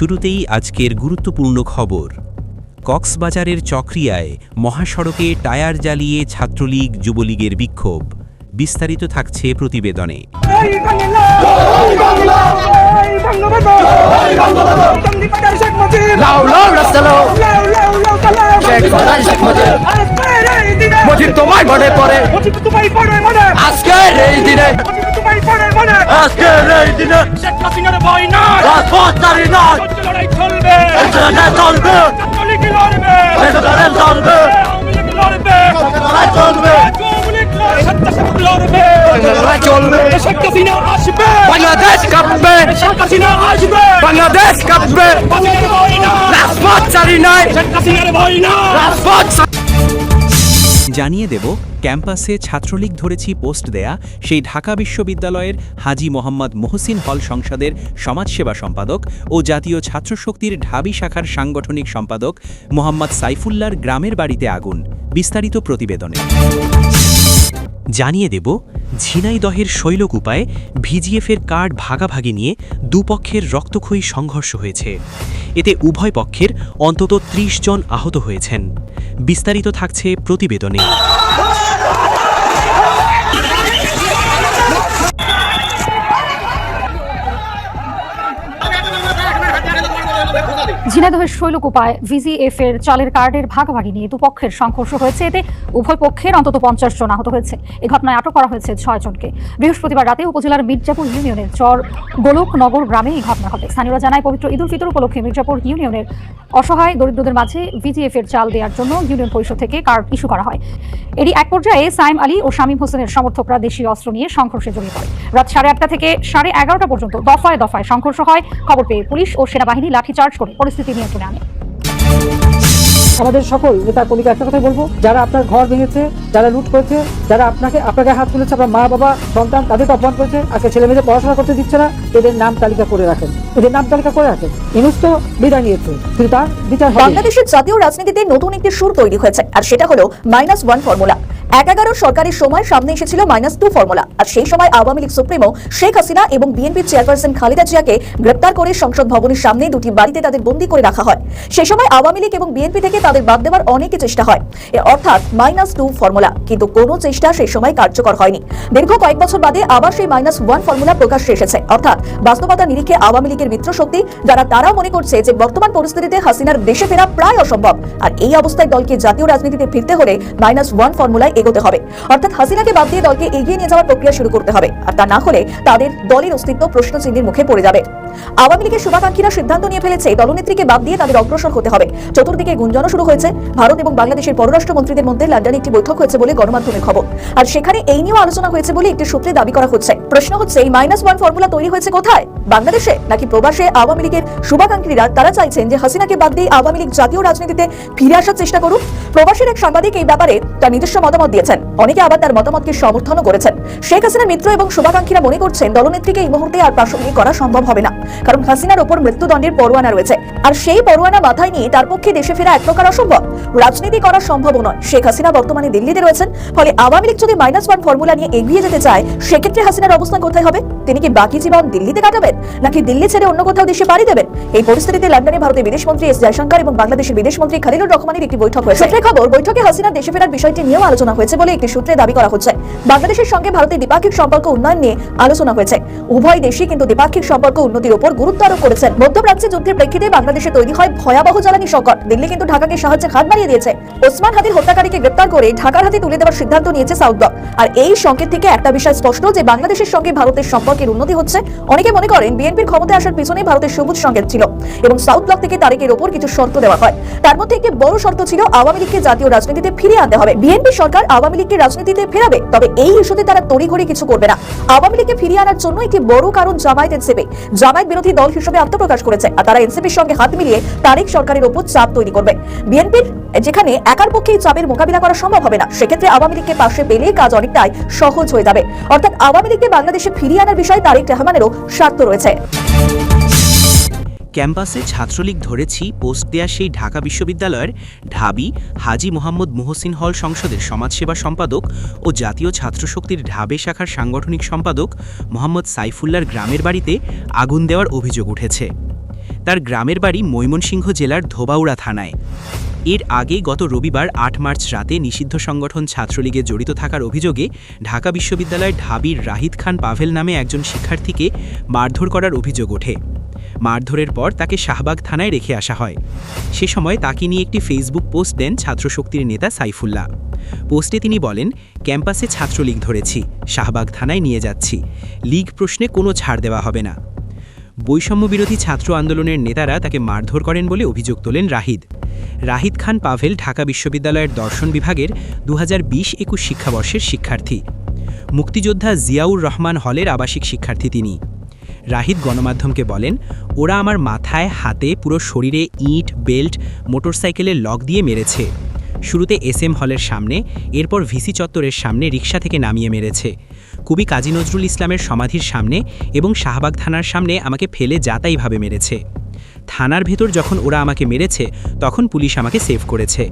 শুরুতেই আজকের গুরুত্বপূর্ণ খবর। কক্সবাজারের চকরিয়ায় মহাসড়কে টায়ার জ্বালিয়ে ছাত্রলীগ যুবলীগের বিক্ষোভ। বিস্তারিত থাকছে প্রতিবেদনে। তোমায় মনে পড়ে আজকের এই দিনে শেখ হাসিনার ভয় নাই, রাজপথ জারি নাই, লড়াই চলবে, চলবে, ছাত্রলীগ লড়বে, চলবে, আওয়ামী লীগ লড়বে, লড়াই চলবে, স্বেচ্ছাসেবক লড়বে, লড়াই চলবে, শেখ হাসিনা আসবে, বাংলাদেশ কাঁপবে, শেখ হাসিনা আসবে, বাংলাদেশ কাঁপবে, ভয় নাই, রাজপথ জারি নাই, শেখ হাসিনার ভয় নাই, রাজপথ। জানিয়ে দেব, ক্যাম্পাসে ছাত্রলীগ ধরেছি পোস্ট দেয়া সেই ঢাকা বিশ্ববিদ্যালয়ের হাজী মোহাম্মদ মহসিন হল সংসদের সমাজসেবা সম্পাদক ও জাতীয় ছাত্রশক্তির ঢাবি শাখার সাংগঠনিক সম্পাদক মোহাম্মদ সাইফুল্লাহর গ্রামের বাড়িতে আগুন। বিস্তারিত প্রতিবেদনে জানিয়ে দেব, ঝিনাইদহের শৈলকুপায় ভিজিএফের কার্ড ভাগাভাগি নিয়ে দুপক্ষের রক্তক্ষয়ী সংঘর্ষ হয়েছে। এতে উভয় পক্ষের অন্তত ৩০ জন আহত হয়েছেন। বিস্তারিত থাকছে প্রতিবেদনে। ঝিনাইদহের শৈলকুপায় ভিজিএফ এর চালের কার্ডের ভাগাভাগি নিয়ে দুপক্ষের সংঘর্ষ হয়েছে। এতে উভয় পক্ষের অন্তত ৫০ জন আহত হয়েছে। এই ঘটনায় আটক করা হয়েছে ৬ জনকে। বৃহস্পতিবার রাতে উপজেলার মির্জাপুর ইউনিয়নের চর গোলকনগর গ্রামে এই ঘটনা ঘটে। স্থানীয়রা জানায়, পবিত্র ঈদুল ফিতর উপলক্ষে মির্জাপুর ইউনিয়নের অসহায় দরিদ্রদের মাঝে ভিজিএফ এর চাল দেওয়ার জন্য ইউনিয়ন পরিষদ থেকে কার্ড ইস্যু করা হয়। এরই এক পর্যায়ে সাইম আলী ও শামীম হোসেনের সমর্থকরা দেশীয় অস্ত্র নিয়ে সংঘর্ষে জড়িয়ে পড়ে। রাত 8:30 থেকে 11:30 পর্যন্ত দফায় দফায় সংঘর্ষ হয়। খবর পেয়ে পুলিশ ও সেনাবাহিনী লাঠিচার্জ করে পরিস্থিতি নিয়ন্ত্রণে আনে। আমাদের সকল নেতা কর্মীকে একটা কথাই বলবো, যারা আপনার ঘর ভেঙেছে, যারা লুট করেছে, যারা আপনাকে হাত তুলেছে, আপনার মা বাবা সন্তান তাদেরকে অপমান করেছে, আজকে ছেলে মেয়েদের পড়াশোনা করতে দিচ্ছে না, এদের নাম তালিকা করে রাখেন, ইনুস তো বিদায় নিয়েছে, কিন্তু তার বিচার হবে। বাংলাদেশের জাতীয় রাজনীতিতে নতুন একটি সুর তৈরি হয়েছে, আর সেটা হলো -1 ফর্মুলা। 11 সরকারের সময় সামনে এসেছিল -2 ফর্মুলা, আর সেই সময় আওয়ামী লীগ সুপ্রিমো শেখ হাসিনা এবং বিএনপির চেয়ারপারসন খালেদা জিয়াকে গ্রেপ্তার করে সংসদ ভবনের সামনে দুটি বাড়িতে তাদের বন্দী করে রাখা হয়। সেই সময় আওয়ামী লীগ এবং বিএনপি থেকে তাদের বাদ দেওয়ার অনেক চেষ্টা হয়, অর্থাৎ -2 ফর্মুলা, কিন্তু কোনো চেষ্টা সেই সময় কার্যকর হয়নি। দীর্ঘ কয়েক বছর বাদে আবার সেই -1 ফর্মুলা প্রকাশ্যে এসেছে, অর্থাৎ বাস্তবতা নিরিখে আওয়ামী লীগের মিত্র শক্তি যারা তারাও মনে করছে যে বর্তমান পরিস্থিতিতে হাসিনার দেশে ফেরা প্রায় অসম্ভব, আর এই অবস্থায় দলকে জাতীয় রাজনীতিতে ফিরতে হলে -1 ফর্মুলায় এগোতে হবে, অর্থাৎ হাসিনাকে বাদ দিয়ে দলকে এগিয়ে নিয়ে যাওয়ার প্রক্রিয়া শুরু করতে হবে, আর তা না হলে তাদের দলের অস্তিত্ব প্রশ্নচিহ্নের মুখে পড়ে যাবে। আওয়ামী লীগের শুভাকাঙ্ক্ষীরা সিদ্ধান্ত নিয়ে ফেলেছে দলনেত্রীকে বাদ দিয়ে তাদের অগ্রসর হতে হবে। চতুর্দিকে গুঞ্জনও শুরু হয়েছে। ভারত এবং বাংলাদেশের পররাষ্ট্রমন্ত্রীদের মধ্যে লন্ডনে একটি বৈঠক হয়েছে বলে গণমাধ্যমের খবর, আর সেখানে এই নিয়েও আলোচনা হয়েছে বলে একটি সূত্রে দাবি করা হচ্ছে। প্রশ্ন হচ্ছে, এই -1 ফর্মুলা তৈরি হয়েছে কোথায়, বাংলাদেশে নাকি প্রবাসে? আওয়ামী লীগের শুভাকাঙ্ক্ষীরা তারা চাইছেন যে হাসিনাকে বাদ দিয়ে আওয়ামী লীগ জাতীয় রাজনীতিতে ফিরে আসার চেষ্টা করুক। প্রবাসের এক সাংবাদিক এই ব্যাপারে তার নিজস্ব মতামত দিয়েছেন, অনেকে আবার তার মতামতকে সমর্থনও করেছেন। শেখ হাসিনার মিত্র এবং শুভাকাঙ্ক্ষীরা মনে করছেন দলনেত্রীকে এই মুহূর্তে আর প্রাসঙ্গিক করা সম্ভব হবে না, কারণ হাসিনার ওপর মৃত্যুদণ্ডের পরোয়ানা রয়েছে, আর সেই পরোয়ানা মাথায় নিয়ে তার পক্ষে দেশে ফেরা এক প্রকার অসম্ভব, রাজনীতি করা সম্ভব নয়। শেখ হাসিনা বর্তমানে দিল্লিতে রয়েছেন, ফলে আওয়ামী লীগ যদি -1 ফর্মুলা নিয়ে এগিয়ে যেতে চায়, সেক্ষেত্রে হাসিনার অবস্থান কোথায় হবে? তিনি কি বাকি জীবন দিল্লিতে কাটাবেন, নাকি দিল্লি ছেড়ে অন্য কোথাও দেশে পাড়ি দেবেন? এই পরিস্থিতিতে লন্ডনে ভারতের বিদেশমন্ত্রী এস জয়শঙ্কর এবং বাংলাদেশের বিদেশমন্ত্রী খলিলুর রহমানের একটি বৈঠক হয়েছে। সূত্রে খবর, বৈঠকে হাসিনার দেশে ফেরার বিষয়টি নিয়েও আলোচনা হয়েছে বলে একটি সূত্রে দাবি করা হচ্ছে। বাংলাদেশের সঙ্গে ভারতের দ্বিপাক্ষিক সম্পর্ক উন্নয়ন নিয়ে আলোচনা হয়েছে। উভয় দেশই কিন্তু দ্বিপাক্ষিক সম্পর্ক উন্নতির উপর গুরুত্ব আরোপ করেছেন। মধ্যপ্রাচ্যে যুদ্ধের প্রেক্ষিতে বাংলাদেশে তৈরি হয় ভয়াবহ জ্বালানি সংকট। দিল্লি কিন্তু ঢাকাকে সাহায্যের হাত বাড়িয়ে দিয়েছে। ওসমান হাদির হত্যাকারীকে গ্রেপ্তার করে ঢাকার হাতে তুলে দেওয়ার সিদ্ধান্ত নিয়েছে সাউথ ব্লক। আর এই সংকেত থেকে একটা বিষয় স্পষ্ট যে বাংলাদেশের সঙ্গে ভারতের সম্পর্কের উন্নতি হচ্ছে। অনেকে মনে করেন বিএনপির ক্ষমতায় আসার পিছনে ভারতের সবুজ সংকেত ছিল এবং সাউথ ব্লক থেকে তারেকের ওপর কিছু শর্ত দেওয়া হয়। তার মধ্যে একটি বড় শর্ত ছিল আওয়ামী লীগকে জাতীয় রাজনীতিতে ফিরিয়ে আনতে হবে। বিএনপি সরকার আওয়ামী লীগকে রাজনীতিতে ফেরাবে, তবে এই ইস্যুতে তারা তড়িঘড়ি কিছু করবে না। আওয়ামী লীগকে ফিরিয়ে আনার জন্য একটি বড় কারণ জামায়াত এনসিপি জামায়াত বিরোধী দল হিসেবে আত্মপ্রকাশ করেছে, আর তারা এনসিপির সঙ্গে হাত মিলিয়ে তারেক সরকারের ওপর চাপ তৈরি করবে। বিএনপির যেখানে একার পক্ষে চাপের মোকাবিলা করা সম্ভব হবে না, সেক্ষেত্রে আওয়ামী লীগকে পাশে পেলে কাজ অনেকটাই সহজ হয়ে যাবে। অর্থাৎ আওয়ামী লীগকে বাংলাদেশে ফিরিয়ে আনার বিষয়ে তারেক রহমানেরও স্বার্থ রয়েছে। ক্যাম্পাসে ছাত্রলীগ ধরেছি পোস্ট দেয়া সেই ঢাকা বিশ্ববিদ্যালয়ের ঢাবি হাজী মোহাম্মদ মহসিন হল সংসদের সমাজসেবা সম্পাদক ও জাতীয় ছাত্রশক্তির ঢাবে শাখার সাংগঠনিক সম্পাদক মোহাম্মদ সাইফুল্লাহর গ্রামের বাড়িতে আগুন দেওয়ার অভিযোগ উঠেছে। তার গ্রামের বাড়ি ময়মনসিংহ জেলার ধোবাউড়া থানায়। এর আগে গত রবিবার ৮ মার্চ রাতে নিষিদ্ধ সংগঠন ছাত্রলীগে জড়িত থাকার অভিযোগে ঢাকা বিশ্ববিদ্যালয়ের ঢাবির রাহিদ খান পাভেল নামে একজন শিক্ষার্থীকে মারধর করার অভিযোগ ওঠে। মারধরের পর তাকে শাহবাগ থানায় রেখে আসা হয়। সে সময় তাকে নিয়ে একটি ফেসবুক পোস্ট দেন ছাত্রশক্তির নেতা সাইফুল্লাহ। পোস্টে তিনি বলেন, ক্যাম্পাসে ছাত্রলীগ ধরেছি, শাহবাগ থানায় নিয়ে যাচ্ছি, লীগ প্রশ্নে কোনো ছাড় দেওয়া হবে না। বৈষম্যবিরোধী ছাত্র আন্দোলনের নেতারা তাকে মারধর করেন বলে অভিযোগ তোলেন রাহিদ খান পাভেল ঢাকা বিশ্ববিদ্যালয়ের দর্শন বিভাগের 2020-21 শিক্ষাবর্ষের শিক্ষার্থী। মুক্তিযোদ্ধা জিয়াউর রহমান হলের আবাসিক শিক্ষার্থী তিনি। রাহিদ গণমাধ্যমকে বলেন, ওরা আমার মাথায়, হাতে, পুরো শরীরে ইট, বেল্ট, মোটরসাইকেলের লক দিয়ে মেরেছে। শুরুতে SM হলের সামনে, এরপর ভিসি চত্বরের সামনে রিকশা থেকে নামিয়ে মেরেছে। কবি কাজী নজরুল ইসলামের সমাধির সামনে এবং শাহবাগ থানার সামনে আমাকে ফেলে যাতাইভাবে মেরেছে। থানার ভেতর যখন ওরা আমাকে মেরেছে তখন পুলিশ আমাকে সেভ করেছে।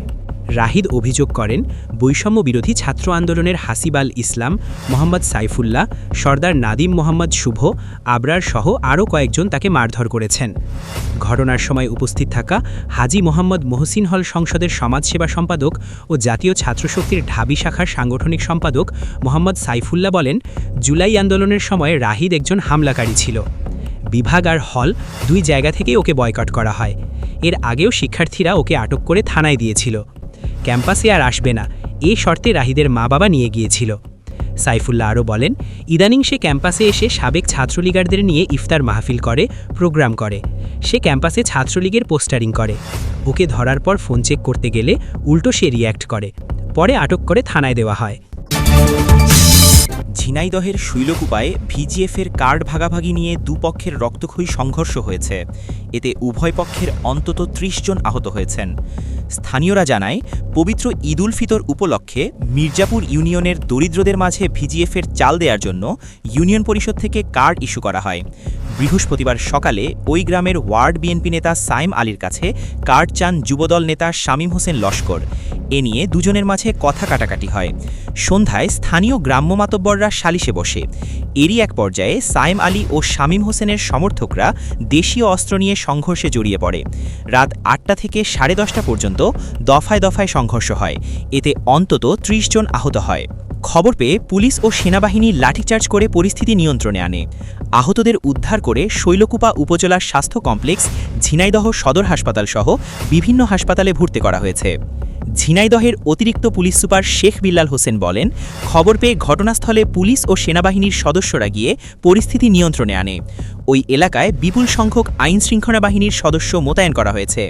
রাহিদ অভিযোগ করেন, বৈষম্য বিরোধী ছাত্র আন্দোলনের হাসিব আল ইসলাম, মোহাম্মদ সাইফুল্লাহ, সর্দার নাদিম মোহাম্মদ শুভ, আবরার সহ আরও কয়েকজন তাকে মারধর করেছেন। ঘটনার সময় উপস্থিত থাকা হাজী মোহাম্মদ মহসিন হল সংসদের সমাজসেবা সম্পাদক ও জাতীয় ছাত্রশক্তির ঢাবি শাখার সাংগঠনিক সম্পাদক মোহাম্মদ সাইফুল্লাহ বলেন, জুলাই আন্দোলনের সময় রাহিদ একজন হামলাকারী ছিল। বিভাগ আর হল দুই জায়গা থেকেই ওকে বয়কট করা হয়। এর আগেও শিক্ষার্থীরা ওকে আটক করে থানায় দিয়েছিল। ক্যাম্পাসে আর আসবে না, এই শর্তে রাহিদের মা-বাবা নিয়ে গিয়েছিল। সাইফুল্লাহ আরও বলেন, ইদানিং সে ক্যাম্পাসে এসে সাবেক ছাত্রলীগারদের নিয়ে ইফতার মাহফিল করে, প্রোগ্রাম করে। সে ক্যাম্পাসে ছাত্রলীগের পোস্টারিং করে। ওকে ধরার পর ফোন চেক করতে গেলে উল্টো সে রিয়্যাক্ট করে। পরে আটক করে থানায় দেওয়া হয়। ঝিনাইদহের শৈলকুপায় ভিজিএফের কার্ড ভাগাভাগি নিয়ে দুপক্ষের রক্তক্ষয়ী সংঘর্ষ হয়েছে। এতে উভয় পক্ষের অন্তত ৩০ জন আহত হয়েছেন। স্থানীয়রা জানায়, পবিত্র ঈদ উল ফিতর উপলক্ষে মির্জাপুর ইউনিয়নের দরিদ্রদের মাঝে ভিজিএফের চাল দেওয়ার জন্য ইউনিয়ন পরিষদ থেকে কার্ড ইস্যু করা হয়। বৃহস্পতিবার সকালে ওই গ্রামের ওয়ার্ড বিএনপি নেতা সাইম আলীর কাছে কার্ড চান যুবদল নেতা শামীম হোসেন লস্কর। এ নিয়ে দুজনের মাঝে কথা কাটাকাটি হয়। সন্ধ্যায় স্থানীয় গ্রাম্য মাতব্বররা সালিশে বসে। এরই এক পর্যায়ে সাইম আলী ও শামীম হোসেনের সমর্থকরা দেশীয় অস্ত্র নিয়ে সংঘর্ষে জড়িয়ে পড়ে। রাত ৮টা থেকে 10:30 পর্যন্ত দফায় দফায় সংঘর্ষ হয়। এতে অন্তত ৩০ জন আহত হয়। খবর পেয়ে পুলিশ ও সেনাবাহিনী লাঠিচার্জ করে পরিস্থিতি নিয়ন্ত্রণে আনে। আহতদের উদ্ধার করে শৈলকুপা উপজেলার স্বাস্থ্য কমপ্লেক্স, ঝিনাইদহ সদর হাসপাতাল সহ বিভিন্ন হাসপাতালে ভর্তি করা হয়েছে। ঝিনাইদহের অতিরিক্ত পুলিশ সুপার শেখ বিল্লাল হোসেন বলেন, খবর পেয়ে ঘটনাস্থলে পুলিশ ও সেনাবাহিনীর সদস্যরা গিয়ে পরিস্থিতি নিয়ন্ত্রণে আনে। ওই এলাকায় বিপুল সংখ্যক আইনশৃঙ্খলা বাহিনীর সদস্য মোতায়েন করা হয়েছে।